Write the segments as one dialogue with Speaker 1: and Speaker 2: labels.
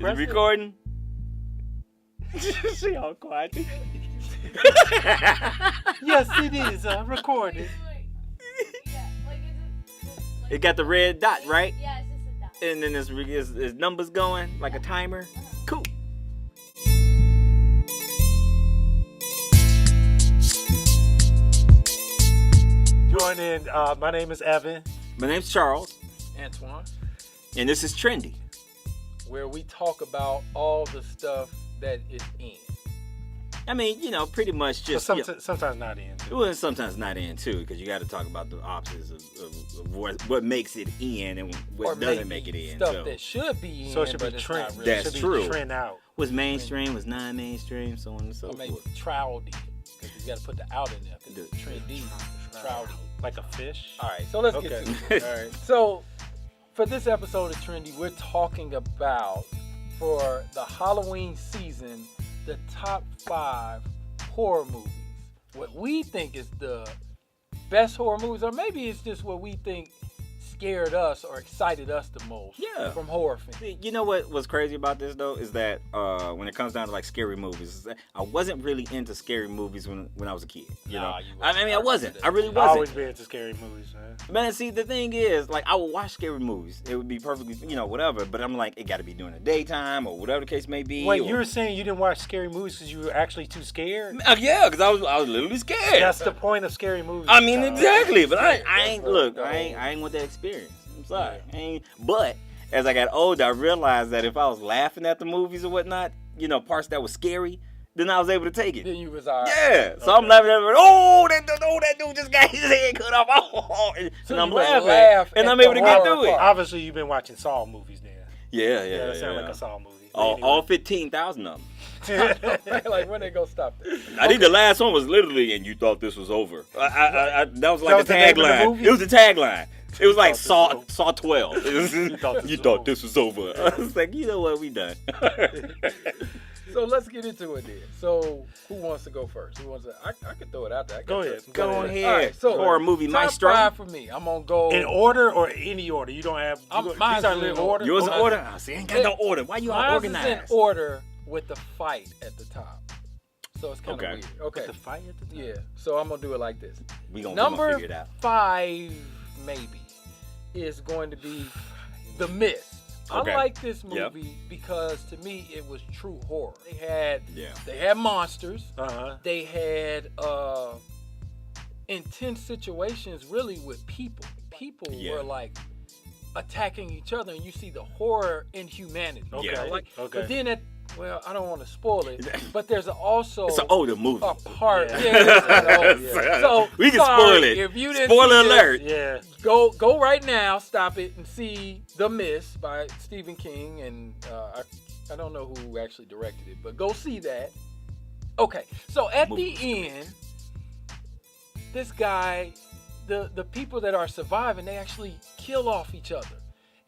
Speaker 1: it recording? She all quiet.
Speaker 2: Yes, it is recorded.
Speaker 1: It got the red dot, right?
Speaker 3: Yeah, it's just a dot.
Speaker 1: And then there's numbers going like a timer. Cool.
Speaker 2: Join in. My name is Evan.
Speaker 1: My name's Charles,
Speaker 4: Antoine,
Speaker 1: and this is trINdy.
Speaker 4: where we talk about all the stuff that is in.
Speaker 1: I mean, pretty much just.
Speaker 2: Sometimes not in.
Speaker 1: Well, sometimes not in too, because you got to talk about the opposites of what makes it in and what
Speaker 4: Or
Speaker 1: doesn't
Speaker 4: maybe
Speaker 1: make it in.
Speaker 4: stuff that should be in,
Speaker 2: So it should
Speaker 4: but
Speaker 2: be
Speaker 4: it's
Speaker 2: trend.
Speaker 4: not really.
Speaker 1: That's
Speaker 2: should
Speaker 1: true.
Speaker 2: Be trend out.
Speaker 1: Was mainstream, was non-mainstream, so on and so
Speaker 4: Or maybe
Speaker 1: forth.
Speaker 4: trowdy, because you got to put the out in there. Because it's trendy, trowdy.
Speaker 2: Like a fish.
Speaker 4: All right, so let's get to it. All right. So for this episode of trINdy, we're talking about, for the Halloween season, the top 5 horror movies. What we think is the best horror movies, or maybe it's just what we think scared us or excited us the most from horror films.
Speaker 1: You know what was crazy about this though is that when it comes down to like scary movies, is that I wasn't really into scary movies when I was a kid. You know, I wasn't. I really
Speaker 2: I've
Speaker 1: wasn't.
Speaker 2: always been into scary movies, man.
Speaker 1: Man, see, the thing is, like, I would watch scary movies. It would be perfectly, whatever. But I'm like, it got to be during the daytime or whatever the case may be.
Speaker 2: Wait, you were saying you didn't watch scary movies because you were actually too scared?
Speaker 1: Yeah, because I was literally scared.
Speaker 2: That's the point of scary movies.
Speaker 1: I mean, exactly. But I ain't
Speaker 4: That's
Speaker 1: I ain't want that experience. I'm sorry. But as I got older, I realized that if I was laughing at the movies or whatnot, parts that were scary, then I was able to take it.
Speaker 4: Then you was all right.
Speaker 1: Yeah, so I'm laughing at it. That dude just got his head cut off. And
Speaker 4: So
Speaker 1: I'm
Speaker 4: you would
Speaker 1: laughing,
Speaker 4: laugh
Speaker 1: and
Speaker 4: at
Speaker 1: I'm able
Speaker 4: the
Speaker 1: to get
Speaker 4: horror
Speaker 1: through it.
Speaker 4: part.
Speaker 2: Obviously, you've been watching Saw movies then.
Speaker 1: Yeah,
Speaker 2: That sounds like a Saw movie.
Speaker 1: All 15,000 of them.
Speaker 4: Like, when they gonna stop this?
Speaker 1: I think the last one was literally, and you thought this was over. That was like
Speaker 2: was
Speaker 1: the
Speaker 2: the name of the
Speaker 1: tagline.
Speaker 2: movie?
Speaker 1: It was the tagline. It was like
Speaker 2: thought
Speaker 1: Saw 12. You thought this was over. I was like, you know what, we done.
Speaker 4: So let's get into it then. So who wants to go first? Who wants to? I can throw it out there.
Speaker 2: Go ahead.
Speaker 1: Go on ahead.
Speaker 4: All right, so
Speaker 1: horror movie
Speaker 4: top
Speaker 1: maestro.
Speaker 4: 5 for me. I'm gonna go
Speaker 2: In order or any order? You don't have.
Speaker 4: Mine's in order.
Speaker 1: Yours in
Speaker 4: Okay.
Speaker 1: order? I see, ain't got no order. Why you all
Speaker 4: Mine's
Speaker 1: organized?
Speaker 4: is in order with the fight at the top. So it's kind of weird. Okay.
Speaker 2: The fight at the time?
Speaker 4: Yeah. So I'm gonna do it like this.
Speaker 1: We gonna
Speaker 4: Number
Speaker 1: figure it out.
Speaker 4: 5 maybe is going to be The Mist.
Speaker 1: Okay.
Speaker 4: I like this
Speaker 1: Yep.
Speaker 4: movie because to me it was true horror. They
Speaker 1: Yeah.
Speaker 4: had monsters.
Speaker 2: Uh-huh.
Speaker 4: They had intense situations really with people. People
Speaker 1: Yeah.
Speaker 4: were like attacking each other, and you see the horror in humanity.
Speaker 2: Okay.
Speaker 1: Yeah.
Speaker 4: Like,
Speaker 2: Okay.
Speaker 4: But then I don't want to spoil it, but there's also
Speaker 1: It's an older movie.
Speaker 4: a part.
Speaker 2: Yeah.
Speaker 4: It's kinda old, yeah. So
Speaker 1: we can
Speaker 4: sorry,
Speaker 1: spoil it.
Speaker 4: If you didn't
Speaker 1: Spoiler
Speaker 4: see this,
Speaker 1: alert.
Speaker 2: Yeah.
Speaker 4: go right now, stop it, and see The Mist by Stephen King, and I don't know who actually directed it, but go see that. Okay, so at
Speaker 1: Movie
Speaker 4: the end, this guy, the people that are surviving, they actually kill off each other.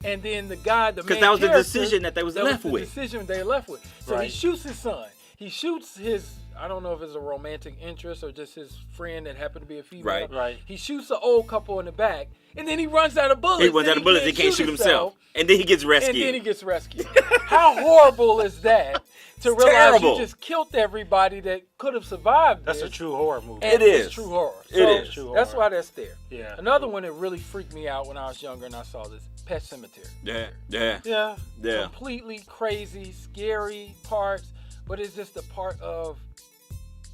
Speaker 4: And then the guy, the main
Speaker 1: Because that was the
Speaker 4: character,
Speaker 1: decision that they was left with.
Speaker 4: decision they left with. So he
Speaker 2: Right.
Speaker 4: shoots his son. He shoots his, I don't know if it's a romantic interest or just his friend that happened to be a female.
Speaker 2: Right.
Speaker 4: He shoots the old couple in the back, and then he runs out of bullets.
Speaker 1: He runs out of bullets. He can't shoot himself. And then he gets rescued.
Speaker 4: And then he gets rescued. How horrible is that to
Speaker 1: It's
Speaker 4: realize
Speaker 1: terrible.
Speaker 4: you just killed everybody that could have survived
Speaker 2: That's
Speaker 4: this,
Speaker 2: a true horror movie.
Speaker 4: and
Speaker 1: It is.
Speaker 4: It's true horror.
Speaker 1: It
Speaker 4: So
Speaker 1: is.
Speaker 2: True
Speaker 4: that's
Speaker 2: horror.
Speaker 4: why that's there.
Speaker 2: Yeah.
Speaker 4: Another one that really freaked me out when I was younger and I saw this, Pet Cemetery.
Speaker 1: Yeah.
Speaker 2: Yeah.
Speaker 4: Completely crazy, scary parts, but it's just a part of.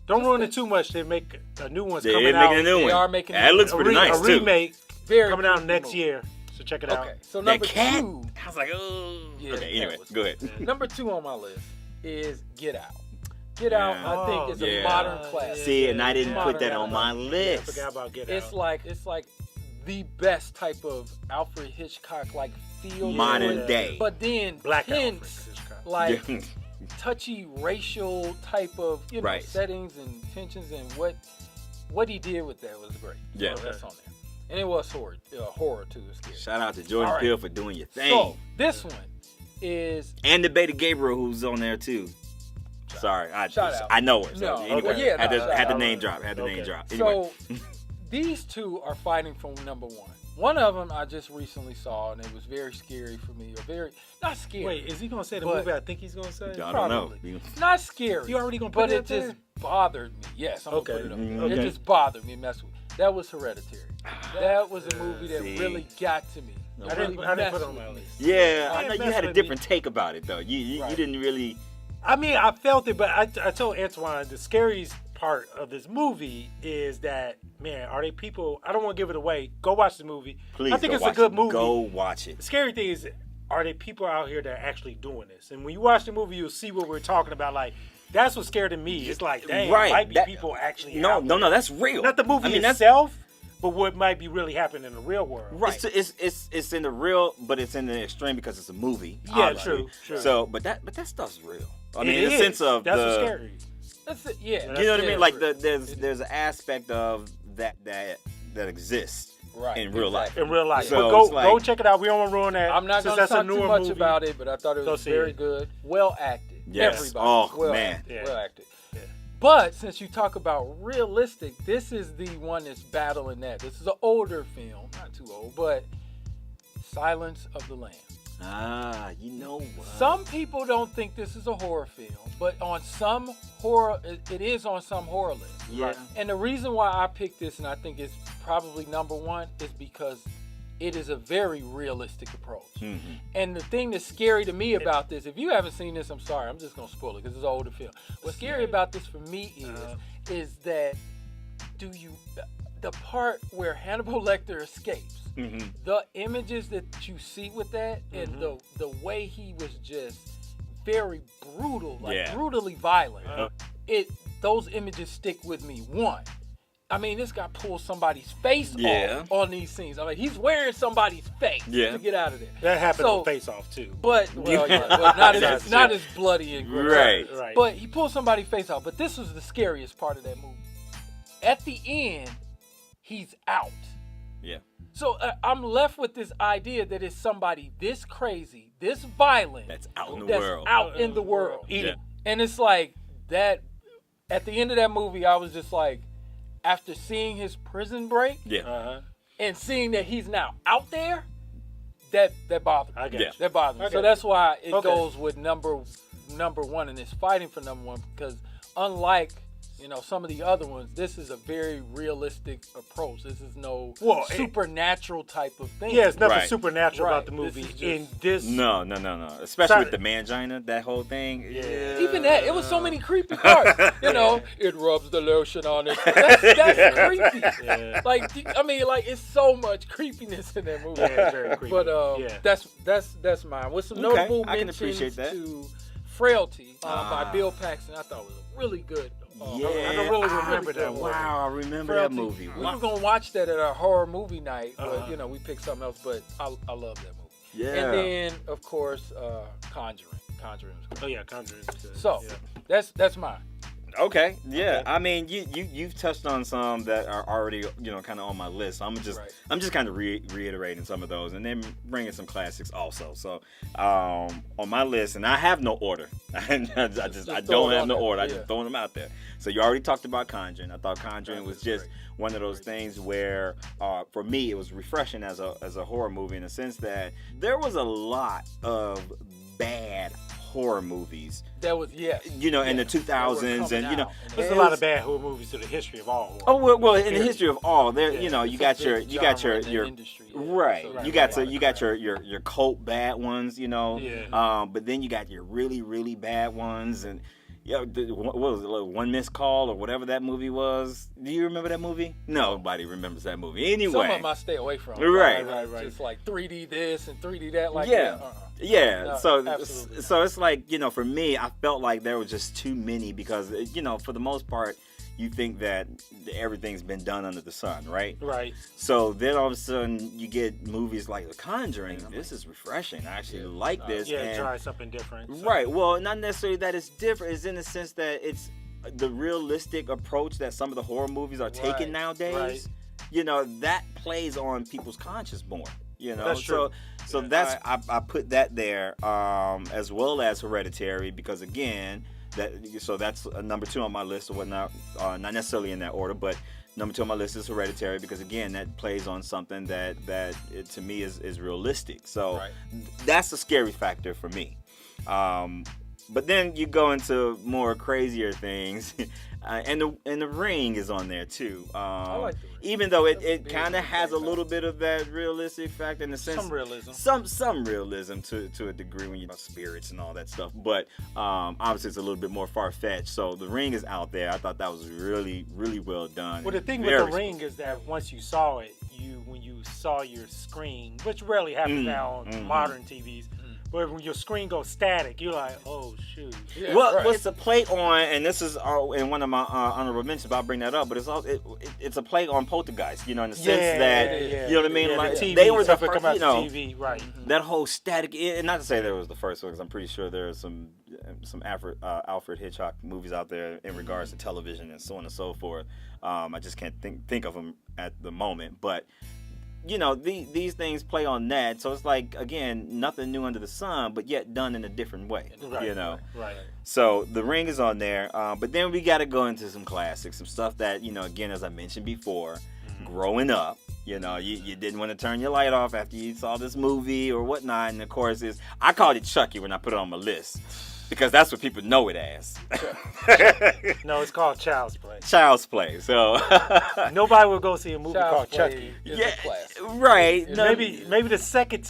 Speaker 2: Don't ruin it too much. They make a new one's
Speaker 1: They're
Speaker 2: coming
Speaker 1: making
Speaker 2: out.
Speaker 1: a new
Speaker 4: They
Speaker 1: one.
Speaker 4: are making a
Speaker 1: That
Speaker 4: new
Speaker 1: looks
Speaker 4: one.
Speaker 1: pretty nice,
Speaker 2: a
Speaker 1: too.
Speaker 2: remake
Speaker 4: Very
Speaker 2: coming out
Speaker 4: creepy
Speaker 2: next
Speaker 4: movie.
Speaker 2: year. So check it out.
Speaker 4: Okay, so
Speaker 1: That
Speaker 4: number
Speaker 1: cat?
Speaker 4: 2.
Speaker 1: I was like, oh.
Speaker 4: Yeah,
Speaker 1: okay,
Speaker 4: that
Speaker 1: anyway,
Speaker 4: was-
Speaker 1: go ahead.
Speaker 4: Number 2 on my list is Get Out. Get Out,
Speaker 1: Yeah.
Speaker 4: I think, is
Speaker 1: Yeah.
Speaker 4: a modern classic.
Speaker 1: See, and I didn't
Speaker 4: Modern
Speaker 1: put that on my
Speaker 4: classic.
Speaker 2: I
Speaker 1: list.
Speaker 2: forgot about Get
Speaker 4: It's
Speaker 2: Out.
Speaker 4: like the best type of Alfred Hitchcock like feel.
Speaker 1: Modern
Speaker 4: to it,
Speaker 1: day.
Speaker 4: but then
Speaker 2: Black
Speaker 4: tense,
Speaker 2: Alfred Hitchcock.
Speaker 4: like
Speaker 1: Yeah.
Speaker 4: touchy racial type of
Speaker 1: Right.
Speaker 4: settings and tensions, and what he did with that was great.
Speaker 1: Yeah.
Speaker 4: So that's on there, and it was horror too. It's scary.
Speaker 1: Shout out to Jordan
Speaker 4: All right.
Speaker 1: Peele for doing your thing.
Speaker 4: So this one is
Speaker 1: And the Beta Gabriel who's on there too. Sorry,
Speaker 4: Shout out.
Speaker 1: I know her. So
Speaker 4: No,
Speaker 1: anyway,
Speaker 4: okay, yeah,
Speaker 1: had
Speaker 4: no,
Speaker 1: to
Speaker 4: shout
Speaker 1: had the
Speaker 4: out.
Speaker 1: name drop. Had the
Speaker 2: Okay.
Speaker 1: name drop. Anyway.
Speaker 4: so these two are fighting for number 1. One of them I just recently saw, and it was very scary for me. Or very not scary.
Speaker 2: Wait, is he gonna say the
Speaker 4: But-
Speaker 2: movie I think he's gonna say?
Speaker 1: I don't know.
Speaker 4: Probably. Not scary.
Speaker 2: You already gonna put
Speaker 4: but
Speaker 2: it
Speaker 4: it
Speaker 2: up there?
Speaker 4: just bothered me. Yes, I'm
Speaker 2: Okay.
Speaker 4: gonna put it up.
Speaker 1: Mhm.
Speaker 4: There.
Speaker 2: Okay.
Speaker 4: It just bothered me. Messed with me. That was Hereditary. That was a movie that
Speaker 1: See.
Speaker 4: really got to me.
Speaker 2: I didn't put it on my list.
Speaker 1: Yeah, I
Speaker 2: Yeah,
Speaker 1: know you
Speaker 2: mess
Speaker 1: had a
Speaker 2: with me.
Speaker 1: different take about it though. You
Speaker 4: Right.
Speaker 1: didn't really.
Speaker 2: I mean, I felt it, but I told Antoine the scariest part of this movie is that, man, are they people? I don't want to give it away. Go watch the movie.
Speaker 1: Please,
Speaker 2: I think
Speaker 1: go
Speaker 2: it's a
Speaker 1: watch
Speaker 2: good
Speaker 1: it.
Speaker 2: movie.
Speaker 1: Go watch it.
Speaker 2: The scary thing is, are there people out here that are actually doing this? And when you watch the movie, you'll see what we're talking about. Like, that's what scared me. It's like, dang,
Speaker 1: Right,
Speaker 2: might be
Speaker 1: that-
Speaker 2: people actually
Speaker 1: No,
Speaker 2: out
Speaker 1: no,
Speaker 2: there.
Speaker 1: no. That's real.
Speaker 2: Not the movie
Speaker 1: I mean, that's
Speaker 2: itself, but what might be really happening in the real world.
Speaker 1: right. It's in the real, but it's in the extreme because it's a movie.
Speaker 2: Yeah,
Speaker 1: obviously.
Speaker 2: true.
Speaker 1: So, but that stuff's real. I mean,
Speaker 2: It
Speaker 1: in the
Speaker 2: is.
Speaker 1: sense of
Speaker 2: that's
Speaker 1: the,
Speaker 2: what's scary.
Speaker 4: That's it. Yeah.
Speaker 1: you know what I
Speaker 4: Yeah,
Speaker 1: mean? Like
Speaker 4: true.
Speaker 1: there's an aspect of that exists
Speaker 4: Right,
Speaker 1: in real life.
Speaker 2: In real life.
Speaker 1: So
Speaker 2: but
Speaker 1: it's like-
Speaker 2: go check it out. We don't want to ruin that.
Speaker 4: I'm not
Speaker 2: since
Speaker 4: going to
Speaker 2: that's a
Speaker 4: talk too
Speaker 2: newer
Speaker 4: much
Speaker 2: movie.
Speaker 4: about it, but I thought it
Speaker 2: Go
Speaker 4: was
Speaker 2: see
Speaker 4: very
Speaker 2: it.
Speaker 4: good. Well acted.
Speaker 1: Yes.
Speaker 4: Everybody.
Speaker 1: Oh,
Speaker 4: well
Speaker 1: man.
Speaker 4: Acted.
Speaker 2: Yeah.
Speaker 4: Well acted.
Speaker 2: Yeah.
Speaker 4: But since you talk about realistic, this is the one that's battling that. This is an older film, not too old, but Silence of the Lambs.
Speaker 1: Ah, you know what?
Speaker 4: Some people don't think this is a horror film, but on some horror, it is on some horror list.
Speaker 1: Yeah.
Speaker 4: And the reason why I picked this, and I think it's probably number one, is because it is a very realistic approach.
Speaker 1: Mhm.
Speaker 4: And the thing that's scary to me about this, if you haven't seen this, I'm sorry, I'm just gonna spoil it because it's an older film. What's scary about this for me is that the part where Hannibal Lecter escapes,
Speaker 1: Mhm.
Speaker 4: the images that you see with that, and the way he was just very brutal, like
Speaker 1: Yeah.
Speaker 4: brutally violent. Those images stick with me. One, I mean, this guy pulls somebody's face
Speaker 1: Yeah.
Speaker 4: off on these scenes. I mean, he's wearing somebody's face
Speaker 1: Yeah.
Speaker 4: to get out of there.
Speaker 2: That happened
Speaker 4: So-
Speaker 2: on Face Off too.
Speaker 4: But well, yeah, but not
Speaker 1: That's
Speaker 4: as not
Speaker 1: true.
Speaker 4: as bloody and graphic.
Speaker 1: Right.
Speaker 2: Right.
Speaker 4: But he pulls somebody's face off. But this was the scariest part of that movie. At the end, he's out.
Speaker 1: Yeah.
Speaker 4: So I'm left with this idea that it's somebody this crazy, this violent,
Speaker 1: That's out in the
Speaker 4: that's
Speaker 1: world.
Speaker 4: out in the world.
Speaker 1: Yeah.
Speaker 4: And it's like that. At the end of that movie, I was just like, after seeing his prison break
Speaker 1: Yeah.
Speaker 4: and seeing that he's now out there, that bothered me.
Speaker 2: I get
Speaker 1: Yeah.
Speaker 2: you.
Speaker 4: That bothers me.
Speaker 2: Okay.
Speaker 4: So that's why it
Speaker 2: Okay.
Speaker 4: goes with number one, and it's fighting for number one because unlike some of the other ones, this is a very realistic approach. This is no supernatural type of thing.
Speaker 2: Yeah, it's nothing
Speaker 1: Right.
Speaker 2: supernatural
Speaker 4: Right.
Speaker 2: about the movie.
Speaker 4: This is just-
Speaker 2: In this,
Speaker 1: No. Especially
Speaker 2: Sorry.
Speaker 1: with the mangina, that whole thing.
Speaker 2: Yeah.
Speaker 4: Even that, it was so many creepy parts. It rubs the lotion on it. That's creepy.
Speaker 2: Yeah.
Speaker 4: Like, I mean, like it's so much creepiness in that movie.
Speaker 2: Yeah, it's very creepy.
Speaker 4: But
Speaker 2: Yeah.
Speaker 4: that's mine. With some
Speaker 1: Okay,
Speaker 4: notable
Speaker 1: I can
Speaker 4: mentions
Speaker 1: appreciate that.
Speaker 4: to Frailty by Bill Paxton, I thought was a really good.
Speaker 1: Yeah.
Speaker 2: I don't really remember that one.
Speaker 1: Wow, I remember
Speaker 4: Frailty.
Speaker 1: that movie.
Speaker 4: We were gonna watch that at our horror movie night, but
Speaker 2: Uh-huh.
Speaker 4: we picked something else. But I love that movie.
Speaker 1: Yeah.
Speaker 4: And then of course Conjuring. Conjuring was good.
Speaker 2: Oh yeah, Conjuring.
Speaker 4: So
Speaker 2: yeah.
Speaker 4: that's mine.
Speaker 1: Okay, yeah.
Speaker 2: Okay.
Speaker 1: I mean, you've touched on some that are already kind of on my list. So I'm just kind of reiterating some of those, and then bringing some classics also. So on my list, and I have no order. I
Speaker 4: throw
Speaker 1: don't
Speaker 4: it
Speaker 1: have
Speaker 4: on
Speaker 1: no
Speaker 4: there,
Speaker 1: order. I
Speaker 4: yeah.
Speaker 1: just throwing them out there. So you already talked about Conjuring. I thought Conjuring was just one of those things where, for me, it was refreshing as a horror movie in the sense that there was a lot of bad horror movies,
Speaker 4: That was
Speaker 1: in the 2000s, and
Speaker 2: There's a lot of bad horror movies to the history of all horror.
Speaker 1: Oh well, in the history of all, there,
Speaker 2: Yeah.
Speaker 1: you got your
Speaker 4: industry,
Speaker 1: right.
Speaker 4: So
Speaker 1: You got your cult bad ones,
Speaker 2: Yeah.
Speaker 1: but then you got your really really bad ones, and what was it, like One Missed Call or whatever that movie was? Do you remember that movie? Nobody remembers that movie. Anyway,
Speaker 4: Some of them I stay away from.
Speaker 1: Right.
Speaker 4: Just like 3D this and 3D that. Like
Speaker 1: Yeah.
Speaker 4: that.
Speaker 1: Yeah,
Speaker 4: No,
Speaker 1: so
Speaker 4: absolutely
Speaker 1: it's like, for me, I felt like there was just too many because, for the most part, you think that everything's been done under the sun, right?
Speaker 2: Right.
Speaker 1: So then all of a sudden you get movies like The Conjuring. This is refreshing. I actually like this.
Speaker 2: Yeah,
Speaker 1: and,
Speaker 2: try something different. So.
Speaker 1: Right. Well, not necessarily that it's different. It's in the sense that it's the realistic approach that some of the horror movies are taking nowadays.
Speaker 2: Right.
Speaker 1: That plays on people's conscience more.
Speaker 2: That's true.
Speaker 1: So that's I put that there, as well as Hereditary, because again, that's number 2 on my list or whatnot. Not necessarily in that order, but Number 2 on my list is Hereditary because again, that plays on something that it, to me is realistic. So that's a scary factor for me. But then you go into more crazier things, and the Ring is on there too.
Speaker 4: I like the Ring.
Speaker 1: Even though it kind of has a little bit of that realistic factor in the sense,
Speaker 2: Some realism,
Speaker 1: some realism to a degree when you about spirits and all that stuff. But obviously it's a little bit more far fetched. So the Ring is out there. I thought that was really really well done.
Speaker 2: Well, the thing with the Ring is that once you saw it, when you saw your screen, which rarely happens now on modern TVs. But when your screen goes static, you're like, oh, shoot.
Speaker 1: Yeah, what's the play on, and this is in one of my honorable mentions, but I'll bring that up, but it's a play on Poltergeist, in the sense that, you know what I mean? Like,
Speaker 2: the TV,
Speaker 1: they were the
Speaker 2: first,
Speaker 1: first,
Speaker 2: TV, right.
Speaker 1: That whole static, and not to say there was the first one, because I'm pretty sure there are some Alfred Hitchcock movies out there in regards to television and so on and so forth. I just can't think of them at the moment, but... these things play on that, so it's like, again, nothing new under the sun, but yet done in a different way.
Speaker 2: Right.
Speaker 1: So the Ring is on there, but then we got to go into some classics, some stuff that, again, as I mentioned before, growing up, you didn't want to turn your light off after you saw this movie or whatnot, and of course, I called it Chucky when I put it on my list. Because that's what people know it as.
Speaker 2: No, it's called Child's Play.
Speaker 1: Child's Play. So
Speaker 2: nobody will go see a movie
Speaker 4: Child's
Speaker 2: called Chucky.
Speaker 1: Right. No,
Speaker 2: maybe the second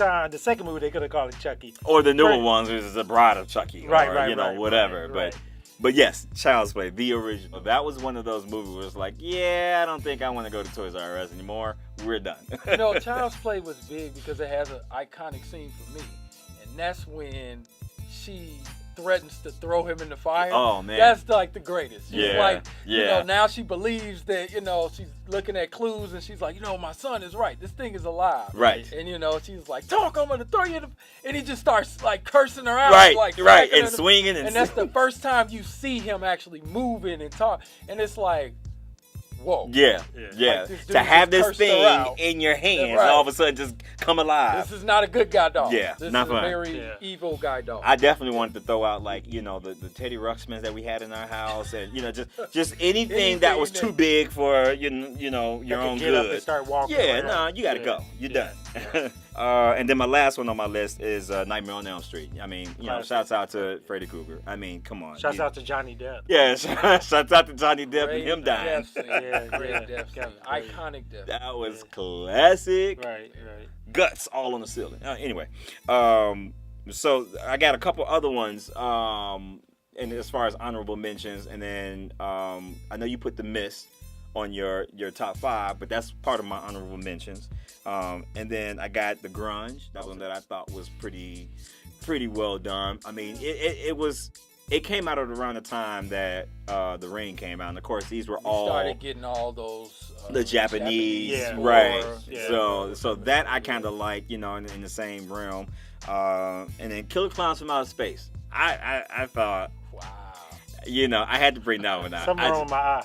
Speaker 2: movie they could have called it Chucky.
Speaker 1: Or the newer ones, which is The Bride of Chucky. Right, whatever.
Speaker 2: Right.
Speaker 1: But yes, Child's Play, the original. That was one of those movies where it's like, I don't think I want to go to Toys R Us anymore. We're done.
Speaker 4: Child's Play was big because it has an iconic scene for me, and that's when she threatens to throw him in the fire.
Speaker 1: Oh man,
Speaker 4: that's like the greatest. She's like,
Speaker 1: yeah.
Speaker 4: Now she believes that she's looking at clues and she's like, my son is right. This thing is alive.
Speaker 1: Right.
Speaker 4: And she's like, talk, I'm gonna throw you. And he just starts like cursing her out.
Speaker 1: Right, and swinging and
Speaker 4: that's the first time you see him actually moving and talk. And it's like, whoa.
Speaker 1: Yeah.
Speaker 4: Like
Speaker 1: to have this thing in your hands, all of a sudden just come alive.
Speaker 4: This is not a good guy dog.
Speaker 1: Yeah,
Speaker 4: this
Speaker 1: not
Speaker 4: is
Speaker 1: fun.
Speaker 4: a very evil guy dog.
Speaker 1: I definitely wanted to throw out the Teddy Ruxpins that we had in our house, and just anything that was too big for your own
Speaker 2: get
Speaker 1: good.
Speaker 2: Up and start walking around.
Speaker 1: You gotta go. You're done. And then my last one on my list is Nightmare on Elm Street. I mean, shouts out to Freddy Krueger. I mean, come on.
Speaker 2: Shouts out to Johnny Depp.
Speaker 1: Yeah, shouts out to Johnny Depp and him dying.
Speaker 4: Great death scene. Iconic death.
Speaker 1: That was classic.
Speaker 2: Right.
Speaker 1: Guts all on the ceiling. Anyway, so I got a couple other ones. And as far as honorable mentions, and then I know you put The Mist on your top 5, but that's part of my honorable mentions. And then I got The Grunge, that one that I thought was pretty well done. I mean, it came out at around the time that The Ring came out, and of course these were all
Speaker 4: started getting all those
Speaker 1: the Japanese right. So that I kind of like, in the same realm. And then Killer Clowns from Outer Space. I thought. I had to bring that one out.
Speaker 2: Something wrong with my eye.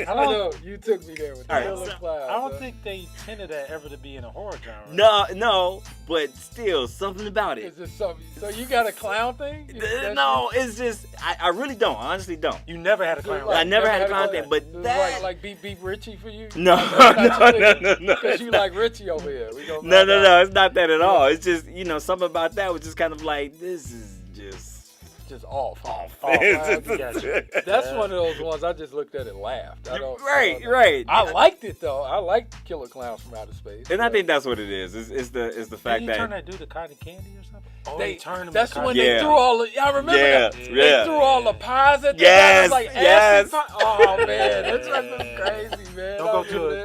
Speaker 4: I don't know. You took me there with Killer Clowns.
Speaker 2: I don't think they intended that ever to be in a horror genre.
Speaker 1: No, but still, something about it.
Speaker 4: Is this something? So you got a clown thing?
Speaker 1: No, it's just, I really don't. Honestly, don't.
Speaker 2: You never had a clown thing?
Speaker 1: I never had a clown thing, but that...
Speaker 4: Like Beep Richie for you?
Speaker 1: No.
Speaker 4: Because you like Richie over here.
Speaker 1: No, it's not that at all. It's just, something about that was just kind of like, this is
Speaker 4: just off.
Speaker 1: That's
Speaker 4: one of those ones I just looked at and laughed.
Speaker 1: Right.
Speaker 4: I liked it though. I liked Killer Clowns from Outer Space.
Speaker 1: And I think that's what it is. It's the fact that
Speaker 2: Did he turn that dude to cotton candy or something? Oh,
Speaker 4: they
Speaker 2: turned him.
Speaker 4: That's when they threw all the. Y'all remember that?
Speaker 1: They
Speaker 4: threw all the pies at them.
Speaker 1: Yes.
Speaker 4: Acid pie. Oh man, that's crazy, man.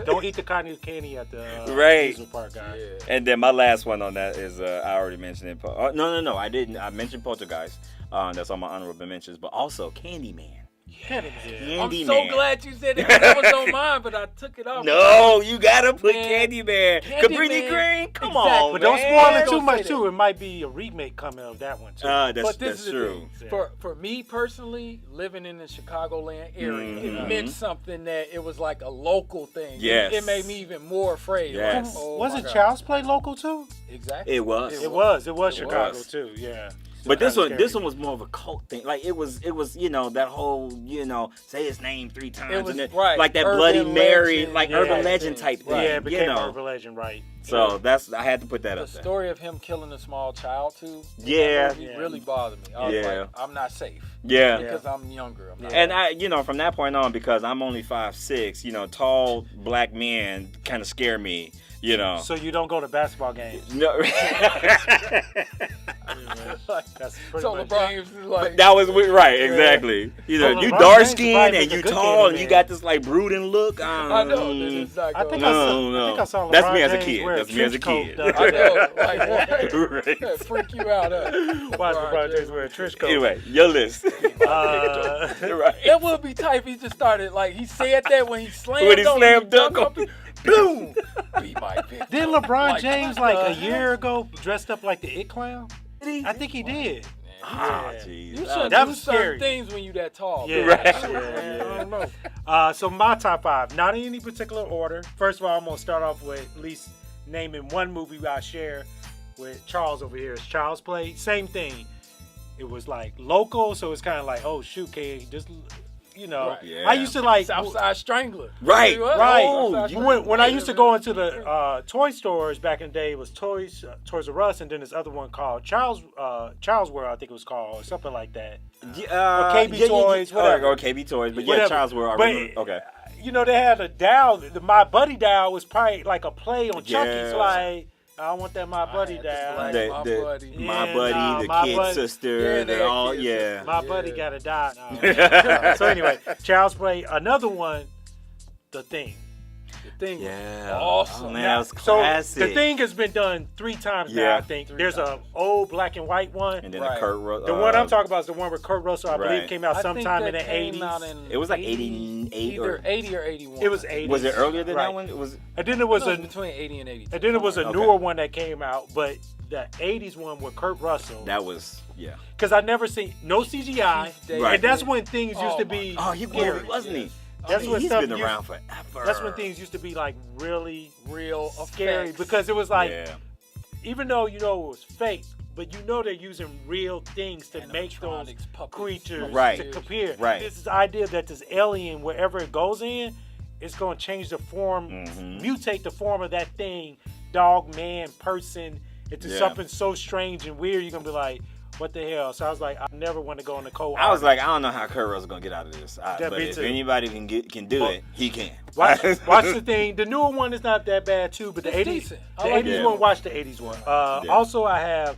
Speaker 2: Don't eat the cotton candy at the amusement park, guys.
Speaker 1: Yeah. And then my last one on that is I already mentioned it. No, I didn't. I mentioned Poltergeist. That's on my honorable mentions, but also Candyman.
Speaker 4: I'm so glad you said it because that was on mine, but I took it off.
Speaker 1: No, you gotta put Candyman. Cabrini Green, come on,
Speaker 2: but don't spoil it too much too. It might be a remake coming of that one too.
Speaker 1: That's true.
Speaker 4: For me personally, living in the Chicagoland area, it meant something that it was like a local thing.
Speaker 1: Yes.
Speaker 4: It made me even more afraid.
Speaker 1: Yes.
Speaker 2: Wasn't Child's Play local too?
Speaker 4: Exactly.
Speaker 1: It was.
Speaker 2: It was Chicago too. Yeah.
Speaker 1: But this
Speaker 2: kinda
Speaker 1: one
Speaker 2: scary.
Speaker 1: was more of a cult thing. Like it was that whole say his name 3 times
Speaker 4: It was,
Speaker 1: and then,
Speaker 4: right,
Speaker 1: like that
Speaker 4: urban
Speaker 1: Bloody Mary,
Speaker 4: legend,
Speaker 1: like
Speaker 2: yeah,
Speaker 1: urban
Speaker 2: type
Speaker 1: legend
Speaker 4: thing.
Speaker 1: type thing.
Speaker 4: Right.
Speaker 2: Yeah, it became
Speaker 1: you know.
Speaker 2: urban legend, right?
Speaker 1: So I had to put that
Speaker 4: The
Speaker 1: up there.
Speaker 4: story of him killing a small child too.
Speaker 1: Yeah.
Speaker 4: It really bothered me. I was
Speaker 1: Yeah.
Speaker 4: like, I'm not safe.
Speaker 1: Yeah.
Speaker 4: Because I'm younger. I'm not
Speaker 1: And
Speaker 4: safe.
Speaker 1: I, from that point on, because I'm only 5'6", tall black men kind of scare me,
Speaker 2: So you don't go to basketball games.
Speaker 1: No.
Speaker 2: That's pretty
Speaker 4: So
Speaker 2: much
Speaker 4: LeBron James is like,
Speaker 1: That was right, exactly. Either
Speaker 2: Well,
Speaker 1: you
Speaker 2: LeBron
Speaker 1: dark
Speaker 2: James
Speaker 1: skinned
Speaker 2: probably
Speaker 1: and
Speaker 2: was a
Speaker 1: you
Speaker 2: good
Speaker 1: tall
Speaker 2: kid,
Speaker 1: and you
Speaker 2: man.
Speaker 1: got this like brooding look.
Speaker 4: I know that it's not
Speaker 2: I
Speaker 4: going
Speaker 2: think
Speaker 4: on.
Speaker 2: I think I saw LeBron
Speaker 1: That's me as a
Speaker 2: James
Speaker 1: kid.
Speaker 2: wear
Speaker 1: That's me as a
Speaker 2: trench
Speaker 1: kid.
Speaker 2: coat,
Speaker 4: I know. Like,
Speaker 1: Right.
Speaker 4: what? Freak you out.
Speaker 2: Watch LeBron James wear a trench coat.
Speaker 1: Anyway, your list.
Speaker 2: Uh,
Speaker 1: Right.
Speaker 4: That would be tight if he just started, like, he said that when he slammed
Speaker 1: When he
Speaker 4: on
Speaker 1: slammed
Speaker 4: dunk
Speaker 1: dunk
Speaker 4: on boom. Be my bitch.
Speaker 2: Didn't LeBron
Speaker 4: Like,
Speaker 2: James
Speaker 4: what
Speaker 2: like
Speaker 4: the
Speaker 2: a year ago dressed up like the It Clown? I think he did.
Speaker 1: Ah,
Speaker 2: Yeah.
Speaker 1: jeez.
Speaker 4: You
Speaker 2: That
Speaker 4: shouldn't
Speaker 2: was
Speaker 4: do certain
Speaker 2: scary.
Speaker 4: things when you that tall.
Speaker 2: Yeah,
Speaker 4: bro.
Speaker 1: Right.
Speaker 2: I don't know. So my top 5, not in any particular order. First of all, I'm gonna start off with at least naming one movie I share with Charles over here. It's Child's Play. Same thing. It was like local, so it's kind of like, oh shoot, kid, just
Speaker 4: Right.
Speaker 1: Yeah.
Speaker 2: I used to like
Speaker 4: Southside Strangler.
Speaker 1: Right.
Speaker 2: Right.
Speaker 1: Oh,
Speaker 4: Southside
Speaker 1: you-
Speaker 4: Strangler.
Speaker 2: when I used to go into the toy stores back in the day, it was Toys R Us, and then this other one called Child's World, I think it was called, or something like that.
Speaker 1: Or
Speaker 2: KB Toys, whatever.
Speaker 1: Or KB Toys, but
Speaker 2: Whatever.
Speaker 1: yeah, Child's World. I
Speaker 2: But-
Speaker 1: remember. Okay.
Speaker 2: They had a doll. The My Buddy doll was probably like a play on Chucky's.
Speaker 1: Yes.
Speaker 2: Like, I want that My Buddy
Speaker 4: had
Speaker 2: doll.
Speaker 4: this
Speaker 1: The-
Speaker 4: My
Speaker 1: the-
Speaker 4: Buddy.
Speaker 1: My
Speaker 2: Yeah,
Speaker 1: buddy,
Speaker 2: nah,
Speaker 1: the
Speaker 2: My
Speaker 1: kid
Speaker 2: Buddy-
Speaker 1: sister,
Speaker 4: Yeah,
Speaker 1: they
Speaker 4: they're
Speaker 1: all,
Speaker 4: kids.
Speaker 1: yeah.
Speaker 2: My
Speaker 4: Yeah.
Speaker 2: buddy gotta die. No. So anyway, Child's Play. Another one, The Thing.
Speaker 4: The thing
Speaker 1: Yeah.
Speaker 4: awesome.
Speaker 1: Oh, man,
Speaker 2: Now,
Speaker 1: that was
Speaker 2: so
Speaker 1: classic.
Speaker 2: The Thing has been done 3 times now.
Speaker 1: Yeah.
Speaker 2: I think
Speaker 4: 3
Speaker 2: there's
Speaker 4: times.
Speaker 2: a old black and white one.
Speaker 1: And then
Speaker 4: Right.
Speaker 1: the Kurt Russell.
Speaker 2: The one I'm talking about is the one with Kurt Russell. I believe
Speaker 1: Right.
Speaker 2: came out
Speaker 4: I think
Speaker 2: sometime in
Speaker 4: that
Speaker 2: the
Speaker 4: came out
Speaker 2: 80s.
Speaker 4: in
Speaker 1: It was like 88
Speaker 4: either
Speaker 1: or
Speaker 4: 80 or 81.
Speaker 2: It was 80s.
Speaker 1: was it earlier than
Speaker 2: Right.
Speaker 1: that one? It was.
Speaker 2: And then there was
Speaker 4: No,
Speaker 2: a
Speaker 4: it was between 80 and 82.
Speaker 2: and then there was a
Speaker 1: Okay.
Speaker 2: newer one that came out, but the 80s one with Kurt Russell.
Speaker 1: That was yeah.
Speaker 2: Because I never seen no CGI,
Speaker 4: Keith David.
Speaker 1: Right.
Speaker 2: and that's when things used
Speaker 4: Oh
Speaker 2: to
Speaker 4: my
Speaker 2: be.
Speaker 1: Oh, he
Speaker 2: scary.
Speaker 1: was, wasn't he?
Speaker 2: That's when
Speaker 1: he's
Speaker 2: stuff
Speaker 1: been
Speaker 2: used-
Speaker 1: around forever.
Speaker 2: That's when things used to be like really
Speaker 4: real
Speaker 2: scary
Speaker 4: effects.
Speaker 2: because it was like,
Speaker 1: Yeah.
Speaker 2: even though it was fake, but they're using real things to make those
Speaker 4: Animatronics, puppets,
Speaker 2: creatures
Speaker 1: Right.
Speaker 2: to compare.
Speaker 1: Right.
Speaker 2: This idea that this alien, wherever it goes in, it's going to change the form,
Speaker 1: Mhm.
Speaker 2: mutate the form of that thing, dog, man, person, into
Speaker 1: Yeah.
Speaker 2: something so strange and weird. You're going to be like, what the hell? So I was like, I never want to go in the cold.
Speaker 1: I was like, I don't know how Kurt Russell's gonna get out of this.
Speaker 2: That
Speaker 1: But
Speaker 2: me
Speaker 1: if
Speaker 2: too.
Speaker 1: anybody can do
Speaker 2: Well,
Speaker 1: it, he can.
Speaker 2: Watch the thing. The newer one is not that bad too, but the
Speaker 4: It's
Speaker 2: 80s,
Speaker 4: decent.
Speaker 2: the
Speaker 4: I like
Speaker 2: 80s
Speaker 1: it.
Speaker 2: one. Watch the 80s one.
Speaker 1: Yeah.
Speaker 2: Also, I have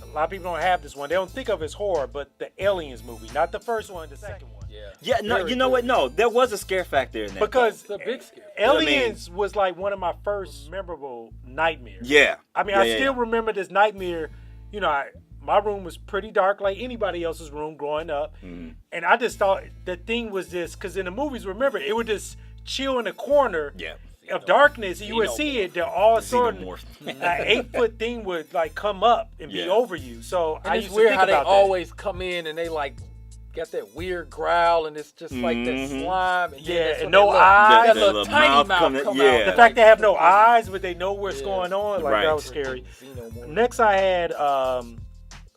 Speaker 2: a lot of people don't have this one. They don't think of it as horror, but the Aliens movie, not the first one, the second one.
Speaker 4: Yeah.
Speaker 1: Yeah, no,
Speaker 4: Very
Speaker 1: you know what?
Speaker 4: good.
Speaker 1: No, there was a scare factor in that.
Speaker 2: Because
Speaker 4: It's a big scare.
Speaker 2: Aliens was like one of my first memorable nightmares.
Speaker 1: yeah.
Speaker 2: I mean,
Speaker 1: Yeah,
Speaker 2: I
Speaker 1: yeah,
Speaker 2: still
Speaker 1: yeah.
Speaker 2: remember this nightmare. My room was pretty dark, like anybody else's room growing up,
Speaker 1: Mhm.
Speaker 2: and I just thought the thing was this because in the movies, remember, it would just chill in the corner.
Speaker 1: Yeah.
Speaker 2: Of darkness, and you would see it. They're all sort of
Speaker 1: Xenomorph.
Speaker 2: an 8-foot thing would like come up and be
Speaker 1: Yeah.
Speaker 2: over you. So
Speaker 4: And
Speaker 2: I
Speaker 4: it's
Speaker 2: used
Speaker 4: weird
Speaker 2: to think
Speaker 4: how they
Speaker 2: about that.
Speaker 4: always come in and they like got that weird growl and it's just like that
Speaker 1: Mhm.
Speaker 4: slime. And then
Speaker 2: Yeah,
Speaker 4: that's
Speaker 2: and
Speaker 4: when
Speaker 2: no
Speaker 4: they look-
Speaker 2: eyes.
Speaker 4: That
Speaker 1: The
Speaker 4: little
Speaker 1: little
Speaker 4: tiny
Speaker 1: mouth
Speaker 4: mouth
Speaker 1: coming-
Speaker 4: come
Speaker 1: yeah.
Speaker 4: out.
Speaker 2: The fact they have no
Speaker 4: Like,
Speaker 2: eyes, but they know what's
Speaker 4: Yeah.
Speaker 2: going on, like
Speaker 1: Right.
Speaker 2: that was scary.
Speaker 4: Xenomorph.
Speaker 2: Next, I had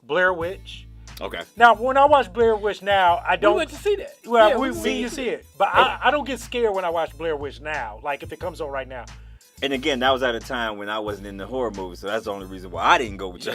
Speaker 2: Blair Witch.
Speaker 1: Okay.
Speaker 2: Now, when I watch Blair Witch now, I
Speaker 4: We
Speaker 2: don't.
Speaker 4: went to see that.
Speaker 2: Well,
Speaker 4: Yeah,
Speaker 2: we
Speaker 4: went
Speaker 2: see you
Speaker 4: to
Speaker 2: see it, but I don't get scared when I watch Blair Witch now. Like if it comes on right now.
Speaker 1: And again, that was at a time when I wasn't in the horror movie, so that's the only reason why I didn't go with you.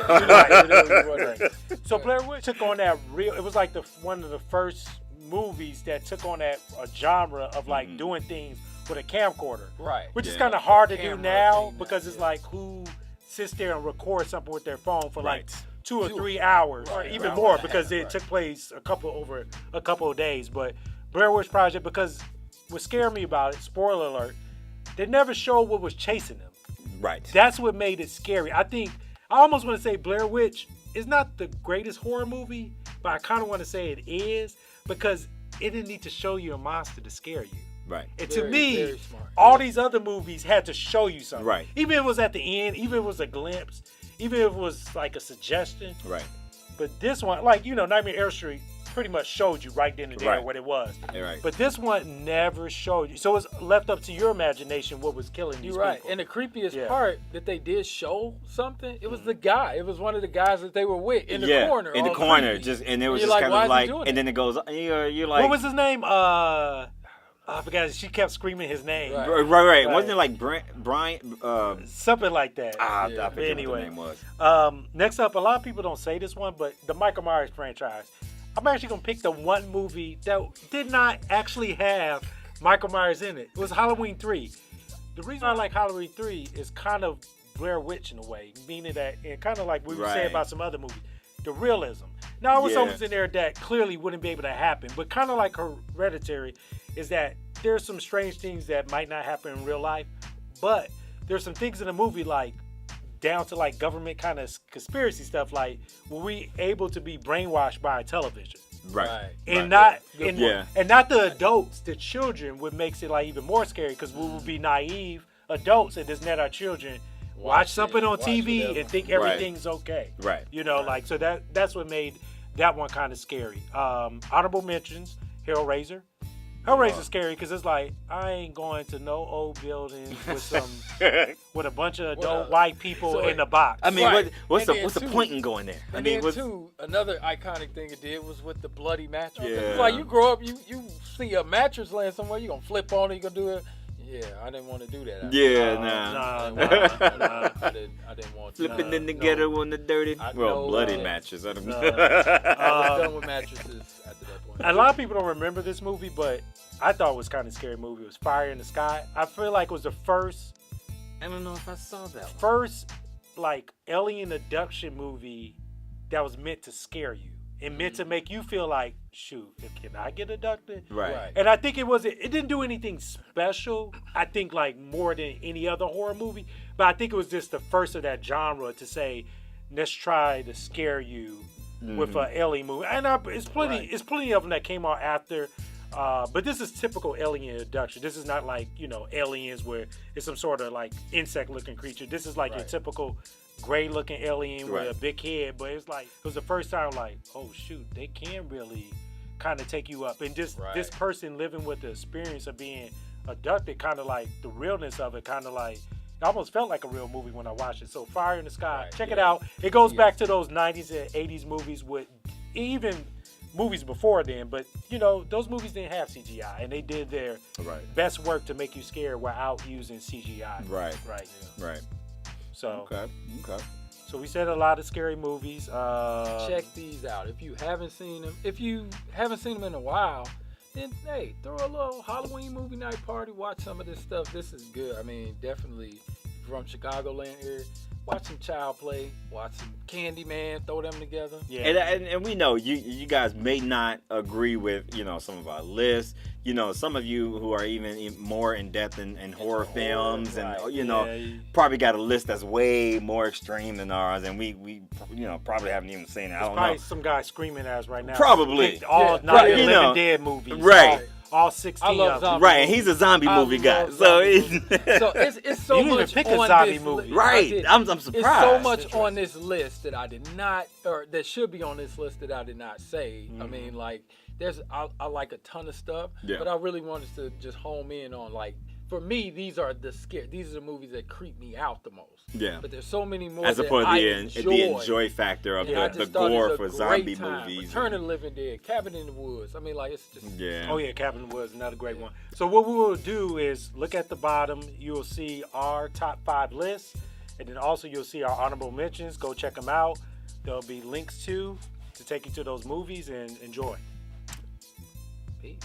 Speaker 2: So Blair Witch took on that real. It was like one of the first movies that took on that genre of like doing things with a camcorder,
Speaker 4: Right.
Speaker 2: which is
Speaker 1: Yeah.
Speaker 2: kind of hard to do
Speaker 4: Camera
Speaker 2: now
Speaker 4: thing,
Speaker 2: because it's
Speaker 4: yeah.
Speaker 2: like who sits there and records something with their phone for like
Speaker 1: Right.
Speaker 2: 2 or 3 hours, or
Speaker 4: Right,
Speaker 2: even
Speaker 4: right,
Speaker 2: more
Speaker 4: right,
Speaker 2: because it
Speaker 4: right.
Speaker 2: took place over a couple of days. But Blair Witch Project, because what scared me about it, spoiler alert, they never showed what was chasing them.
Speaker 1: Right.
Speaker 2: That's what made it scary. I almost want to say Blair Witch is not the greatest horror movie, but I kind of want to say it is because it didn't need to show you a monster to scare you.
Speaker 1: Right.
Speaker 2: And
Speaker 4: Very,
Speaker 2: to me,
Speaker 4: very smart.
Speaker 2: all these other movies had to show you something.
Speaker 1: Right.
Speaker 2: Even if it was at the end, even if it was a glimpse, even if it was like a suggestion.
Speaker 1: Right.
Speaker 2: But this one, like, Nightmare on Elm Street, pretty much showed you right then and there
Speaker 1: Right.
Speaker 2: what it was.
Speaker 1: Right.
Speaker 2: But this one never showed you. So it's left up to your imagination what was killing these
Speaker 4: You're right.
Speaker 2: people.
Speaker 4: And the creepiest
Speaker 2: Yeah.
Speaker 4: part that they did show something, it was the guy. It was one of the guys that they were with in the
Speaker 1: yeah,
Speaker 4: corner.
Speaker 1: in the
Speaker 4: all
Speaker 1: corner,
Speaker 4: creepy.
Speaker 1: just and it was
Speaker 4: You're
Speaker 1: just
Speaker 4: like,
Speaker 1: kind
Speaker 4: why
Speaker 1: of
Speaker 4: is he
Speaker 1: like,
Speaker 4: doing
Speaker 1: and then it goes, you're like,
Speaker 2: What was his name? I forgot. She kept screaming his name.
Speaker 4: Right.
Speaker 1: right. Wasn't it like Brian?
Speaker 2: Something like that.
Speaker 1: I
Speaker 4: Yeah.
Speaker 1: forget
Speaker 2: Anyway.
Speaker 1: what the name was.
Speaker 2: Next up, a lot of people don't say this one, but the Michael Myers franchise. I'm actually going to pick the one movie that did not actually have Michael Myers in it. It was Halloween 3. The reason I like Halloween 3 is kind of Blair Witch in a way, meaning that, and kind of like we were saying
Speaker 1: Right.
Speaker 2: about some other movies, the realism. Now, there was
Speaker 1: Yeah.
Speaker 2: something in there that clearly wouldn't be able to happen, but kind of like Hereditary is that there's some strange things that might not happen in real life, but there's some things in the movie like down to like government kind of conspiracy stuff, like were we able to be brainwashed by a television?
Speaker 1: Right.
Speaker 2: And
Speaker 1: Right.
Speaker 2: not
Speaker 4: Good
Speaker 2: and,
Speaker 1: point.
Speaker 2: and not the adults, the children, what makes it like even more scary because we will be naive adults and just let our children watch something on
Speaker 4: watch
Speaker 2: TV
Speaker 4: whatever.
Speaker 2: and think
Speaker 1: Right.
Speaker 2: everything's okay.
Speaker 1: Right.
Speaker 2: You know, like so that's what made that one kind of scary. Honorable mentions: Hellraiser. Hellraiser's scary because it's like I ain't going to no old building with a bunch of adult white people
Speaker 4: so
Speaker 2: in the box.
Speaker 1: I mean,
Speaker 4: Right.
Speaker 1: what's
Speaker 4: And
Speaker 1: the
Speaker 4: then
Speaker 1: what's the
Speaker 4: two-
Speaker 1: point in going there? I
Speaker 4: And
Speaker 1: mean,
Speaker 4: then
Speaker 1: what's,
Speaker 4: too, another iconic thing it did was with the bloody mattress.
Speaker 1: Yeah.
Speaker 4: It's like you grow up, you see a mattress laying somewhere, you gonna flip on it, you gonna do it. Yeah, I didn't want to do that.
Speaker 1: yeah,
Speaker 2: nah.
Speaker 4: I didn't want to.
Speaker 1: flipping in the
Speaker 2: no.
Speaker 1: ghetto on the dirty,
Speaker 4: I
Speaker 1: well,
Speaker 4: know,
Speaker 1: bloody
Speaker 4: uh,
Speaker 1: matches. I don't
Speaker 2: no.
Speaker 4: I was done with mattresses after that point.
Speaker 2: A lot of people don't remember this movie, but I thought it was kind of scary movie. It was Fire in the Sky. I feel like it was the first
Speaker 1: I don't know if I saw that one.
Speaker 2: first like alien abduction movie that was meant to scare you and meant to make you feel like, shoot, can I get abducted?
Speaker 1: Right.
Speaker 4: Right.
Speaker 2: And I think it didn't do anything special. I think like more than any other horror movie, but I think it was just the first of that genre to say, let's try to scare you with an alien movie. And it's plenty of them that came out after. But this is typical alien abduction. This is not like, aliens where it's some sort of like insect-looking creature. This is like your
Speaker 4: Right.
Speaker 2: typical gray-looking alien
Speaker 1: Right.
Speaker 2: with a big head. But it's like, it was the first time like, oh shoot, they can really kind of take you up. And just
Speaker 4: Right.
Speaker 2: this person living with the experience of being abducted, kind of like the realness of it, kind of like, it almost felt like a real movie when I watched it. So Fire in the Sky,
Speaker 4: Right,
Speaker 2: check it
Speaker 4: yeah.
Speaker 2: out. It goes
Speaker 4: Yes.
Speaker 2: back to those 90s and 80s movies with even movies before then, but those movies didn't have CGI, and they did their
Speaker 1: Right.
Speaker 2: best work to make you scared without using CGI.
Speaker 1: Right.
Speaker 2: Right.
Speaker 1: Right.
Speaker 2: So,
Speaker 1: Okay.
Speaker 2: so we said a lot of scary movies.
Speaker 4: Check these out. If you haven't seen them, in a while, then hey, throw a little Halloween movie night party. Watch some of this stuff. This is good. I mean, definitely from Chicagoland area. Watch some Child Play. Watch some Candyman. Throw them together.
Speaker 2: Yeah.
Speaker 1: And we know you guys may not agree with some of our lists. Some of you who are even more in depth in horror films,
Speaker 2: right.
Speaker 1: and probably got a list that's way more extreme than ours, and we probably haven't even seen it. I
Speaker 2: There's
Speaker 1: don't
Speaker 2: probably
Speaker 1: know.
Speaker 2: some guy screaming at us right now.
Speaker 1: Probably.
Speaker 2: Picked all
Speaker 4: Yeah,
Speaker 2: Night
Speaker 4: right,
Speaker 2: of the
Speaker 1: you
Speaker 2: Living
Speaker 1: know.
Speaker 2: Dead movies.
Speaker 1: Right.
Speaker 2: All 16
Speaker 4: I love
Speaker 2: of them.
Speaker 4: zombies.
Speaker 1: Right, and he's a zombie
Speaker 4: I
Speaker 1: movie guy,
Speaker 4: love
Speaker 1: so
Speaker 4: zombie
Speaker 1: it's
Speaker 4: movies. So it's so
Speaker 2: You didn't even
Speaker 4: much
Speaker 2: pick a
Speaker 4: on
Speaker 2: zombie
Speaker 4: this
Speaker 2: movie.
Speaker 1: right. I'm surprised.
Speaker 4: It's so much
Speaker 2: Interesting.
Speaker 4: on this list that I did not, or that should be on this list that I did not say. I mean, like, I like a ton of stuff,
Speaker 1: Yeah.
Speaker 4: but I really wanted to just home in on, like, for me, these are the movies that creep me out the most.
Speaker 1: Yeah.
Speaker 4: But there's so many more
Speaker 1: As
Speaker 4: that
Speaker 1: opposed to
Speaker 4: I
Speaker 1: the enjoy factor of
Speaker 4: Yeah, I
Speaker 1: the
Speaker 4: just thought it
Speaker 1: gore
Speaker 4: was a
Speaker 1: for
Speaker 4: great
Speaker 1: zombie
Speaker 4: time.
Speaker 1: movies.
Speaker 4: Return of the Living Dead, Cabin in the Woods. I mean, like, it's just
Speaker 1: Yeah.
Speaker 2: Oh yeah, Cabin in the Woods, another great one. So what we will do is look at the bottom. You'll see our top 5 lists, and then also you'll see our honorable mentions. Go check them out. There'll be links to take you to those movies and enjoy.
Speaker 4: Peace.